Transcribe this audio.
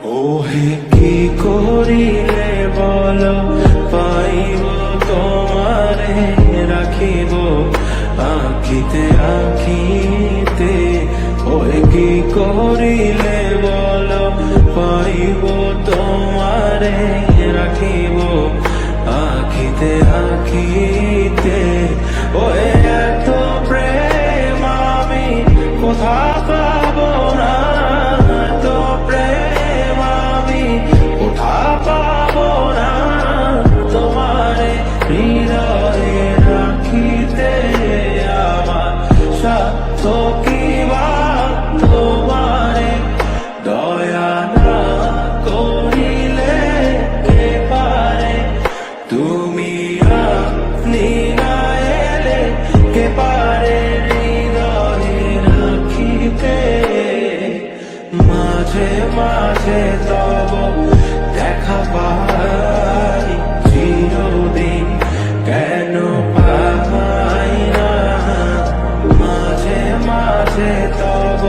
ওহে কি করিলে বলো পাইব তোমারে রাখিব আখিতে আখিতে। ওহে কি করিলে বলো পাইব তোমারে রাখিব আখিতে আখিতে। ওহে এত প্রেম আমি কোথা পাবো না, এত প্রেম আমি কোথা পাবো না। তোমারে হৃদয়ে রাখিতে আমার সাধ্য কি বা, তোমারে দয়া না করিলে কে পারে। তুমি আপনি না এলে কে পারে হৃদয়ে রাখিতে। মাঝে মাঝে তব দেখা পাই চিরদিন কেন পাই না। মাঝে মাঝে তব